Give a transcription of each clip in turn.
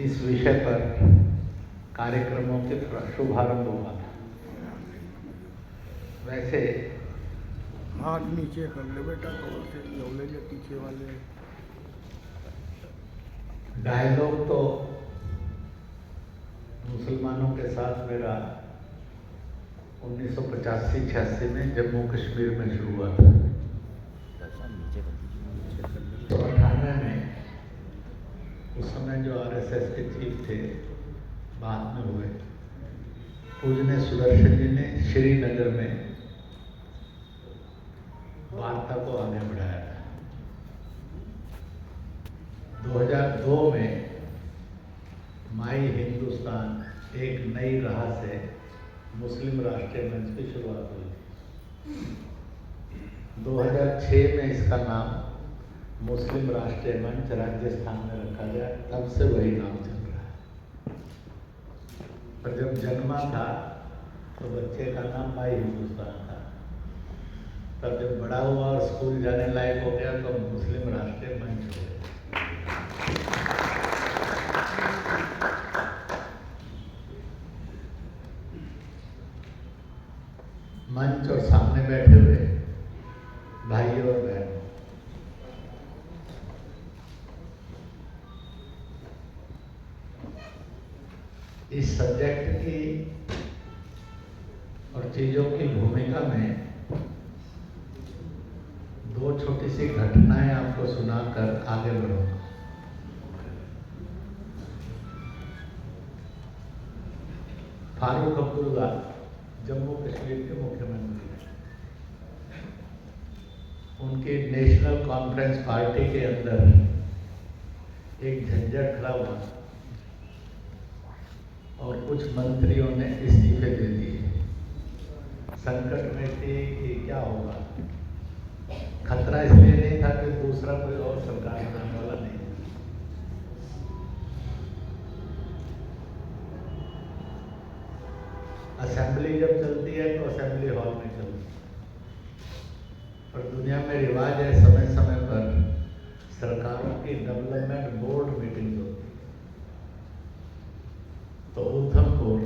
इस विषय पर कार्यक्रमों के शुभारंभ हुआ था। वैसे हाथ नीचे कर ले बेटा, थोड़ा से झोले ले पीछे वाले। डायलॉग तो मुसलमानों के साथ मेरा 1985-86 में जम्मू कश्मीर में शुरू हुआ था। तो 98 में उस समय जो आरएसएस के चीफ थे, बाद में हुए, पूजनीय सुदर्शन जी ने श्रीनगर में वार्ता को आगे बढ़ाया था। 2002 में माई हिंदुस्तान एक नई राह से मुस्लिम राष्ट्रीय मंच की शुरुआत हुई। 2006 में इसका नाम मुस्लिम राष्ट्रीय मंच राजस्थान में रखा गया, तब से वही नाम चल रहा है। पर जब जन्मा था तो बच्चे का नाम माई हिंदुस्तान था। तब जब बड़ा हुआ और स्कूल जाने लायक हो गया तो मुस्लिम राष्ट्रीय मंच हो गया। मंच और सामने बैठे हुए भाइयों और बहनों, इस सब्जेक्ट की और चीजों की भूमिका में दो छोटी सी घटनाएं आपको सुनाकर आगे बढ़ूंगा। फारूक अब्दुल्ला जम्मू कश्मीर के मुख्यमंत्री हैं। उनकी नेशनल कॉन्फ्रेंस पार्टी के अंदर एक झंझट खड़ा हुआ और कुछ मंत्रियों ने इस्तीफे दे दिए। संकट में थी कि क्या होगा। खतरा इसलिए नहीं था कि दूसरा कोई और सरकार बनाने वाला नहीं था। असेंबली जब चलती है तो असेंबली हॉल में चलती है, और दुनिया में रिवाज है समय समय पर सरकारों की डेवलपमेंट बोर्ड मीटिंग होती है। तो उधमपुर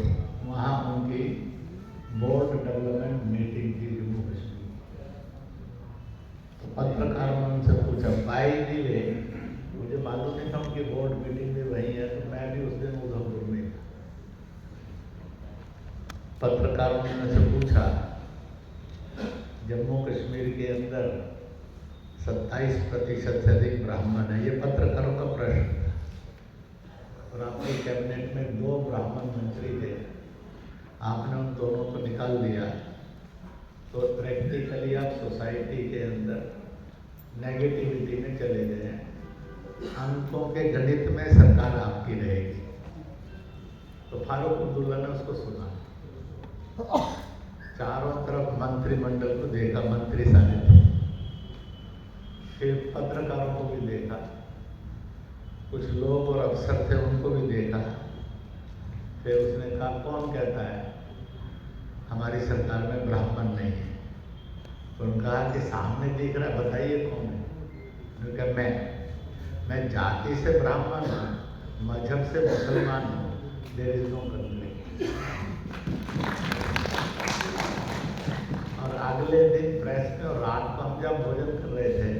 वहाँ उनकी बोर्ड डेवलपमेंट मीटिंग थी जम्मू कश्मीर। तो पत्रकारों ने उनसे पूछा, बाई दी वे, मुझे मालूम नहीं था उनकी बोर्ड मीटिंग भी वही है, तो मैं भी उस दिन उधमपुर में था। पत्रकारों ने उनसे पूछा, जम्मू कश्मीर के अंदर 27% से अधिक ब्राह्मण है, ये पत्रकारों का प्रश्न था। और आपकी कैबिनेट में 2 ब्राह्मण मंत्री थे, आपने उन दोनों को निकाल दिया, तो प्रैक्टिकली आप सोसाइटी के अंदर नेगेटिविटी में चले गए हैं। अंकों के गणित में सरकार आपकी रहेगी। तो फारूक अब्दुल्ला ने उसको सुना। चारों तरफ मंत्रिमंडल को देखा, मंत्री सारे थे, फिर पत्रकारों को भी देखा, कुछ लोग और अफसर थे उनको भी देखा। फिर उसने कहा, कौन कहता है हमारी सरकार में ब्राह्मण नहीं है? तो उन्होंने कहा कि सामने दिख रहा है, बताइए कौन है? उन्होंने कहा, मैं जाति से ब्राह्मण हूँ, मजहब से मुसलमान हूँ, देयर इज नो कन्फ्लिक्ट। और अगले दिन प्रेस में और रात को हम जब भोजन कर रहे थे,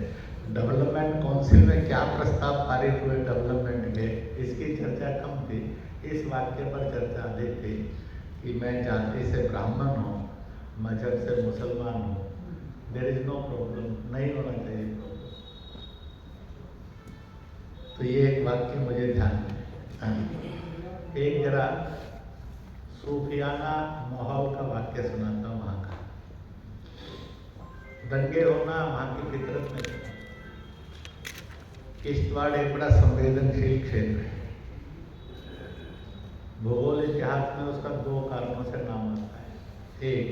डेवलपमेंट काउंसिल में क्या प्रस्ताव पारित हुए डेवलपमेंट के, इसकी चर्चा कम थी। इस वाक्य पर चर्चा अधिक थी कि मैं जाति से ब्राह्मण हूँ, मजहब से मुसलमान हूँ, देयर इज नो प्रॉब्लम, नहीं होना चाहिए प्रॉब्लम। तो ये एक वाक्य मुझे ध्यान में। एक जरा सूफियाना माहौल का वाक्य सुनाता हूँ वहाँ का। दंगे होना वहाँ की फितरत में है। किश्तवाड़ एक बड़ा संवेदनशील क्षेत्र है। भूगोल इतिहास में उसका 2 कारणों से नाम आता है। एक,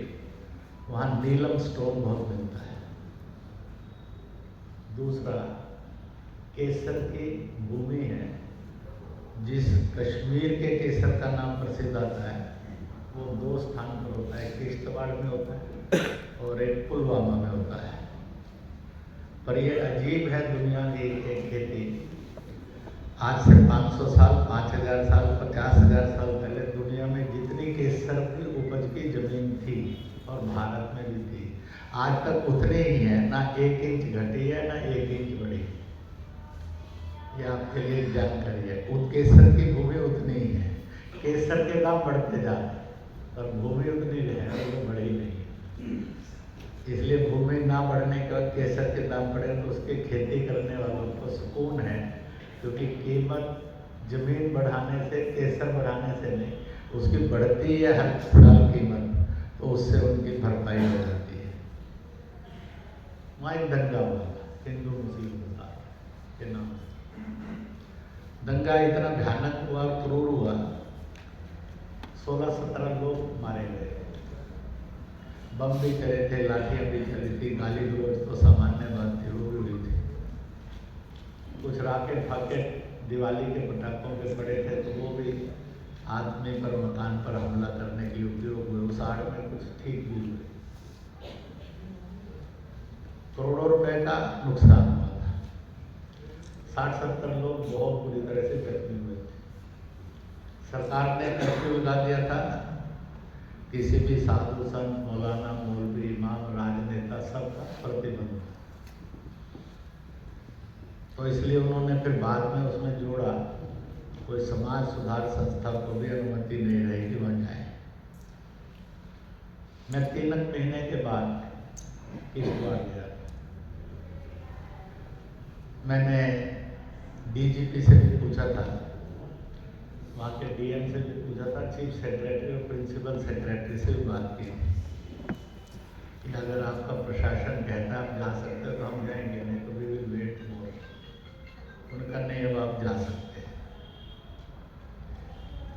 वहाँ नीलम स्टोन बहुत मिलता है। दूसरा, केसर की भूमि है। जिस कश्मीर के केसर का नाम प्रसिद्ध आता है वो 2 स्थान पर होता है, किश्तवाड़ में होता है और एक पुलवामा में होता है। पर ये अजीब है दुनिया की एक खेती। आज से 500 साल, 5000 साल, 50,000 साल पहले दुनिया में जितनी केसर की उपज की जमीन थी और भारत में भी थी, आज तक उतने ही है, ना 1 इंच घटी है ना 1 इंच बढ़ी। ये आपके लिए एक जानकारी है। केसर की भूमि उतनी ही है, केसर के दाम बढ़ते जा रहे और भूमि उतनी है और वो बढ़ी नहीं है। इसलिए भूमि ना बढ़ने के बाद केसर के दाम बढ़े तो उसकी खेती करने वालों को सुकून है, क्योंकि कीमत जमीन बढ़ाने से, केसर बढ़ाने से नहीं, उसकी बढ़ती है हर साल कीमत, तो उससे उनकी भरपाई हो जाती है। वहाँ एक दंगा हुआ हिंदू मुस्लिम के नाम से। दंगा इतना भयानक हुआ, क्रूर हुआ, 16-17 लोग मारे गए, बम भी चले थे, लाठियां भी चली थी, गाली गलौज तो सामान्य बात थी, वो भी हुई थी। कुछ राकेट फाकेट दिवाली के पटाखों के पड़े थे, तो वो भी आदमी पर, मकान पर हमला करने के लिए उपयोग हुए। उस आड़ में कुछ ठीक भी हुए। करोड़ों रुपए का नुकसान हुआ था। 60-70 लोग बहुत बुरी तरह से जख्मी हुए थे। सरकार ने कर्फ्यू लगा दिया था, किसी भी साधु संत, मौलाना, मौलवी, इमाम, राजनेता, सबका प्रतिबंध। तो इसलिए उन्होंने फिर बाद में उसमें जोड़ा, कोई समाज सुधार संस्था को भी अनुमति नहीं रही कि वह जाए। मैं 3 महीने के बाद किश्तवाड़ गया। मैंने डीजीपी से भी पूछा था, वहाँ के डीएम से भी पूछा था, चीफ सेक्रेटरी और प्रिंसिपल सेक्रेटरी से भी बात की कि अगर आपका प्रशासन कहता है आप जा सकते हो तो हम जाएंगे, नहीं तो वी विल वेट मोर। उनका नहीं, अब आप जा सकते हैं।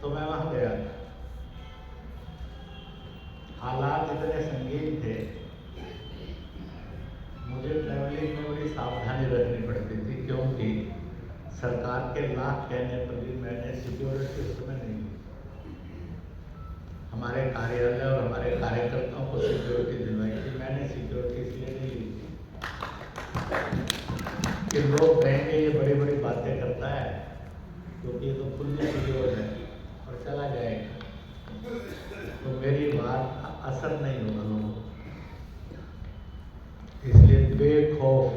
तो मैं वहाँ गया। हालात इतने संगीन थे, मुझे ट्रैवलिंग में बड़ी सावधानी रखनी पड़ती थी, क्योंकि सरकार के लाख कहने पर भी मैंने सिक्योरिटी उस समय नहीं ली। हमारे कार्यालय और हमारे कार्यकर्ताओं को सिक्योरिटी दिलवाई थी, मैंने सिक्योरिटी इसलिए नहीं ली कि लोग कहेंगे ये बड़ी बड़ी बातें करता है, क्योंकि ये तो फुल्ली सिक्योर है और चला जाएगा, तो मेरी बात का असर नहीं होगा लोगों को। इसलिए बेखौफ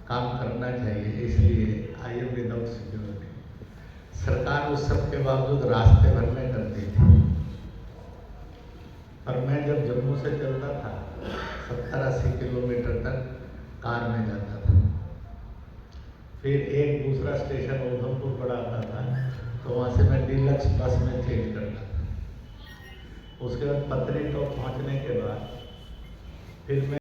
काम करना चाहिए। इसलिए आई एम विदाउट सिक्योरिटी। सरकार उस सब के बावजूद रास्ते भर में करती थी, पर मैं जब जम्मू से चलता था 70-80 किलोमीटर तक कार में जाता था, फिर एक दूसरा स्टेशन उधमपुर पड़ा आता था, तो वहाँ से मैं डीलक्स बस में चेंज करता था। उसके बाद पत्नी टॉप पहुँचने के बाद फिर मैं